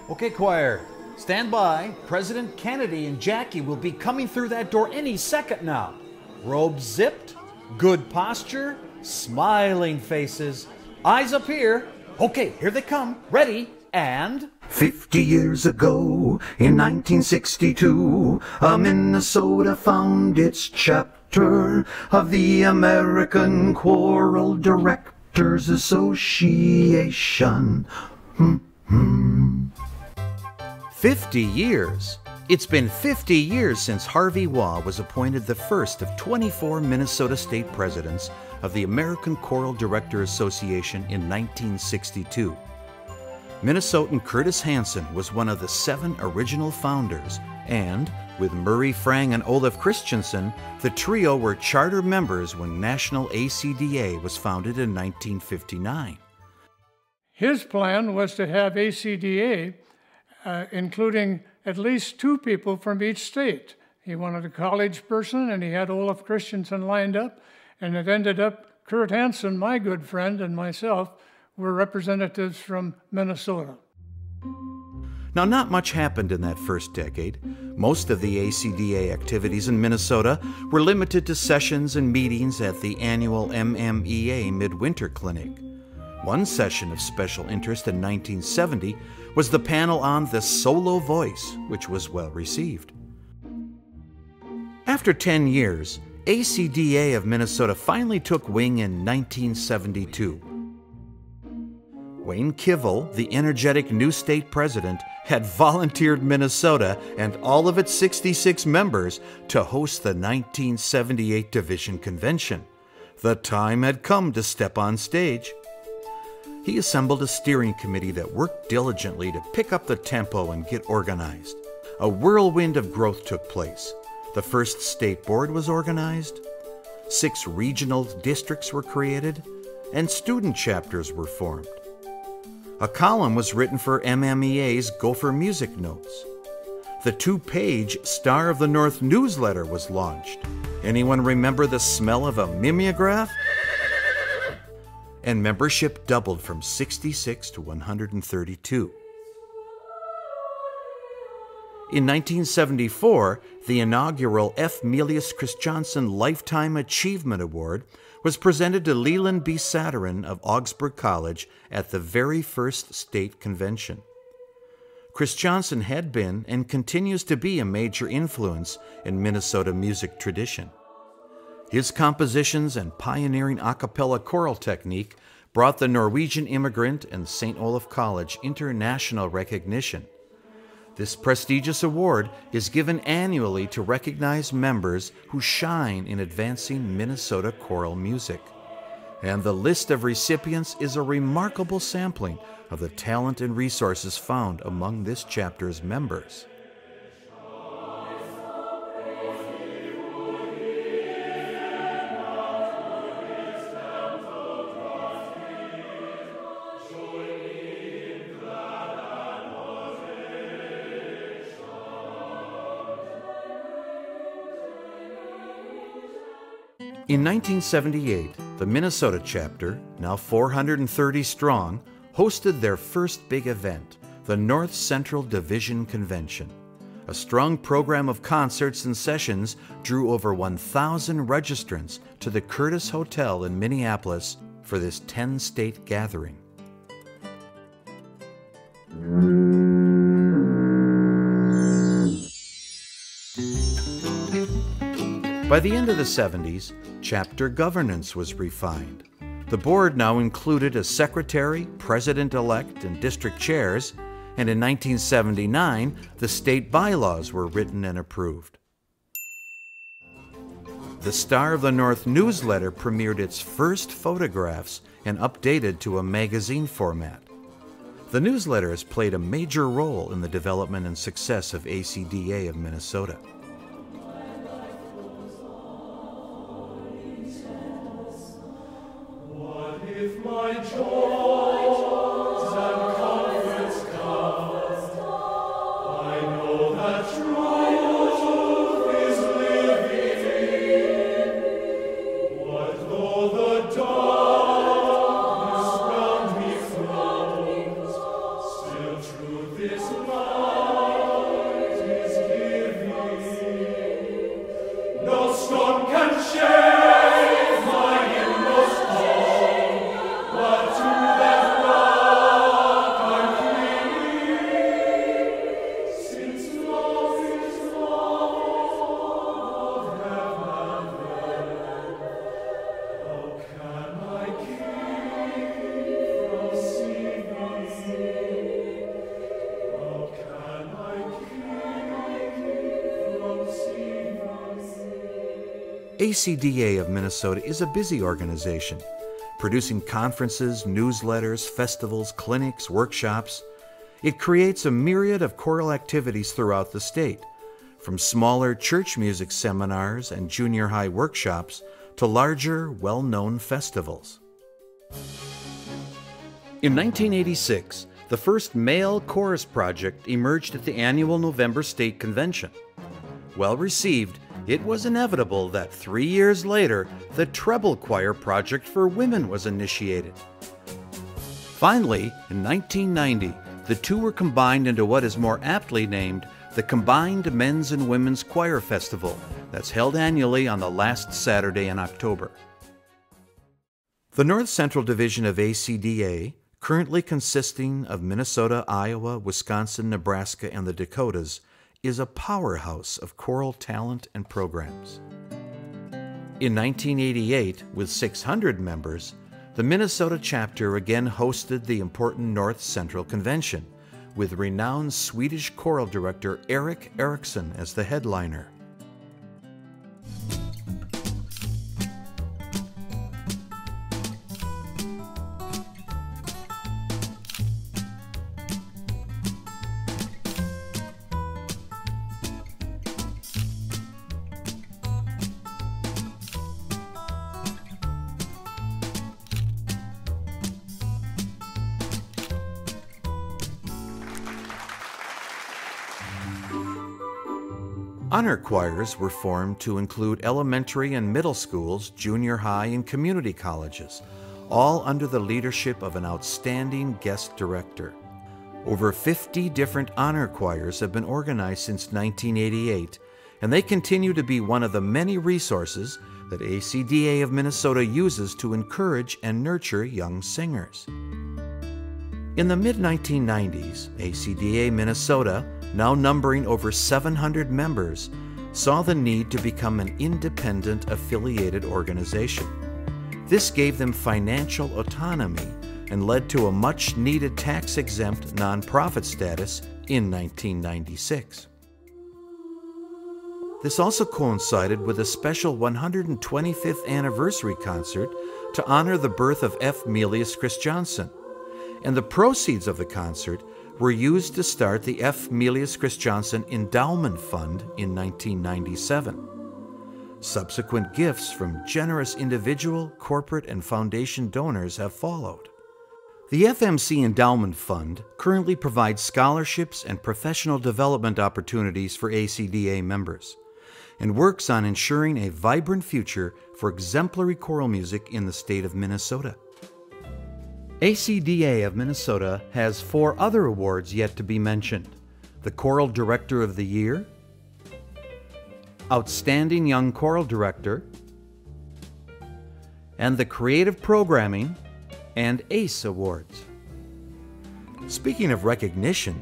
Okay, choir, stand by. President Kennedy and Jackie will be coming through that door any second now. Robes zipped, good posture, smiling faces, eyes up here. Okay, here they come. Ready, and... 50 years ago, in 1962, Minnesota found its chapter of the American Choral Directors Association. 50 years. It's been 50 years since Harvey Waugh was appointed the first of 24 Minnesota state presidents of the American Choral Director Association in 1962. Minnesotan Curtis Hanson was one of the 7 original founders, and, with Murray Frang and Olaf Christensen, the trio were charter members when National ACDA was founded in 1959. His plan was to have ACDA, including at least 2 people from each state. He wanted a college person, and he had Olaf Christensen lined up, and it ended up Kurt Hansen, my good friend, and myself were representatives from Minnesota. Now, not much happened in that first decade. Most of the ACDA activities in Minnesota were limited to sessions and meetings at the annual MMEA Midwinter Clinic. One session of special interest in 1970 was the panel on the solo voice, which was well received. After 10 years, ACDA of Minnesota finally took wing in 1972. Wayne Kivel, the energetic new state president, had volunteered Minnesota and all of its 66 members to host the 1978 Division Convention. The time had come to step on stage. He assembled a steering committee that worked diligently to pick up the tempo and get organized. A whirlwind of growth took place. The first state board was organized, 6 regional districts were created, and student chapters were formed. A column was written for MMEA's Gopher Music Notes. The 2-page Star of the North newsletter was launched. Anyone remember the smell of a mimeograph? And membership doubled from 66 to 132. In 1974, the inaugural F. Milius Christiansen Lifetime Achievement Award was presented to Leland B. Satarin of Augsburg College at the very first state convention. Christiansen had been and continues to be a major influence in Minnesota music tradition. His compositions and pioneering a cappella choral technique brought the Norwegian immigrant and St. Olaf College international recognition. This prestigious award is given annually to recognize members who shine in advancing Minnesota choral music. And the list of recipients is a remarkable sampling of the talent and resources found among this chapter's members. In 1978, the Minnesota chapter, now 430 strong, hosted their first big event, the North Central Division Convention. A strong program of concerts and sessions drew over 1,000 registrants to the Curtis Hotel in Minneapolis for this 10-state gathering. By the end of the 70s, chapter governance was refined. The board now included a secretary, president-elect, and district chairs, and in 1979, the state bylaws were written and approved. The Star of the North newsletter premiered its first photographs and updated to a magazine format. The newsletter has played a major role in the development and success of ACDA of Minnesota. If my joys and comforts come, I know that truth is living. What though the darkness round me flows, still truth is living. ACDA of Minnesota is a busy organization, producing conferences, newsletters, festivals, clinics, workshops. It creates a myriad of choral activities throughout the state, from smaller church music seminars and junior high workshops to larger, well-known festivals. In 1986, the first male chorus project emerged at the annual November State Convention. Well received, it was inevitable that 3 years later, the treble choir project for women was initiated. Finally, in 1990, the two were combined into what is more aptly named the Combined Men's and Women's Choir Festival, that's held annually on the last Saturday in October. The North Central Division of ACDA, currently consisting of Minnesota, Iowa, Wisconsin, Nebraska, and the Dakotas, is a powerhouse of choral talent and programs. In 1988, with 600 members, the Minnesota chapter again hosted the important North Central Convention, with renowned Swedish choral director Erik Eriksson as the headliner. Honor choirs were formed to include elementary and middle schools, junior high, and community colleges, all under the leadership of an outstanding guest director. Over 50 different honor choirs have been organized since 1988, and they continue to be one of the many resources that ACDA of Minnesota uses to encourage and nurture young singers. In the mid-1990s, ACDA Minnesota, now numbering over 700 members, saw the need to become an independent affiliated organization. This gave them financial autonomy and led to a much-needed tax-exempt nonprofit status in 1996. This also coincided with a special 125th anniversary concert to honor the birth of F. Milius Christiansen, and the proceeds of the concert were used to start the F. Milius Christiansen Endowment Fund in 1997. Subsequent gifts from generous individual, corporate, and foundation donors have followed. The FMC Endowment Fund currently provides scholarships and professional development opportunities for ACDA members, and works on ensuring a vibrant future for exemplary choral music in the state of Minnesota. ACDA of Minnesota has 4 other awards yet to be mentioned: the Choral Director of the Year, Outstanding Young Choral Director, and the Creative Programming and ACE Awards. Speaking of recognition,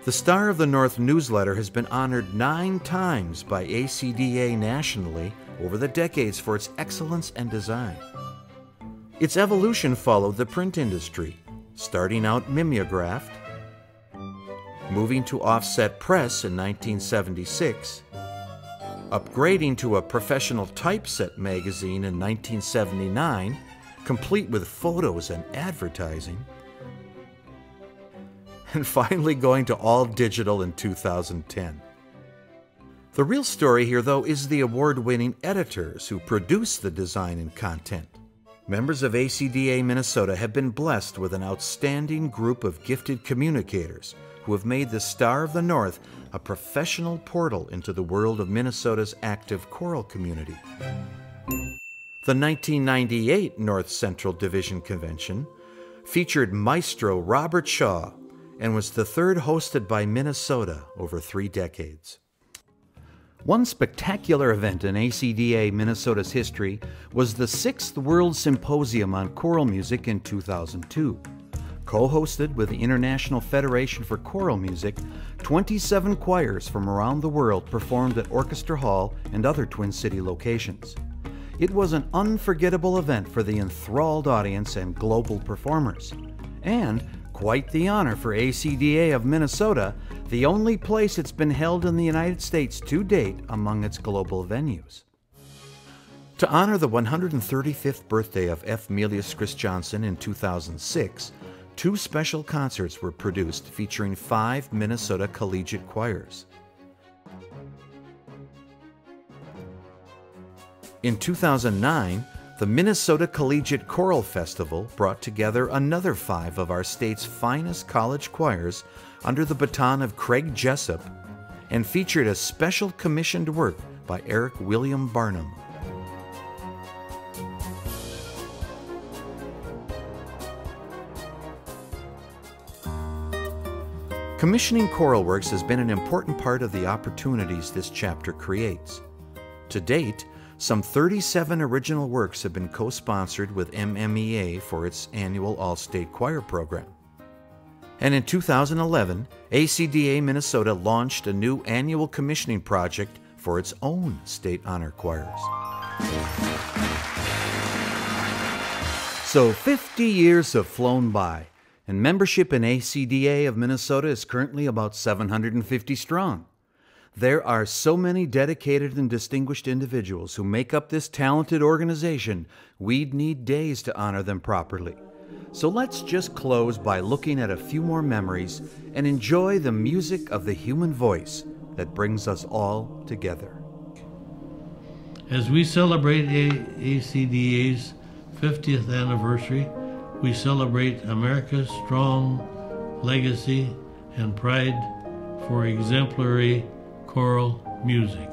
the Star of the North newsletter has been honored 9 times by ACDA nationally over the decades for its excellence and design. Its evolution followed the print industry, starting out mimeographed, moving to offset press in 1976, upgrading to a professional typeset magazine in 1979, complete with photos and advertising, and finally going to all digital in 2010. The real story here, though, is the award-winning editors who produce the design and content. Members of ACDA Minnesota have been blessed with an outstanding group of gifted communicators who have made the Star of the North a professional portal into the world of Minnesota's active choral community. The 1998 North Central Division Convention featured Maestro Robert Shaw and was the 3rd hosted by Minnesota over 3 decades. One spectacular event in ACDA Minnesota's history was the 6th World Symposium on Choral Music in 2002. Co-hosted with the International Federation for Choral Music, 27 choirs from around the world performed at Orchestra Hall and other Twin City locations. It was an unforgettable event for the enthralled audience and global performers, and quite the honor for ACDA of Minnesota, the only place it's been held in the United States to date among its global venues. To honor the 135th birthday of F. Milius Christiansen in 2006, 2 special concerts were produced featuring 5 Minnesota collegiate choirs. In 2009, the Minnesota Collegiate Choral Festival brought together another 5 of our state's finest college choirs under the baton of Craig Jessup and featured a special commissioned work by Eric William Barnum. Commissioning choral works has been an important part of the opportunities this chapter creates. To date, some 37 original works have been co-sponsored with MMEA for its annual All-State Choir program. And in 2011, ACDA Minnesota launched a new annual commissioning project for its own state honor choirs. So 50 years have flown by, and membership in ACDA of Minnesota is currently about 750 strong. There are so many dedicated and distinguished individuals who make up this talented organization, we'd need days to honor them properly. So let's just close by looking at a few more memories and enjoy the music of the human voice that brings us all together. As we celebrate ACDA's 50th anniversary, we celebrate America's strong legacy and pride for exemplary choral music.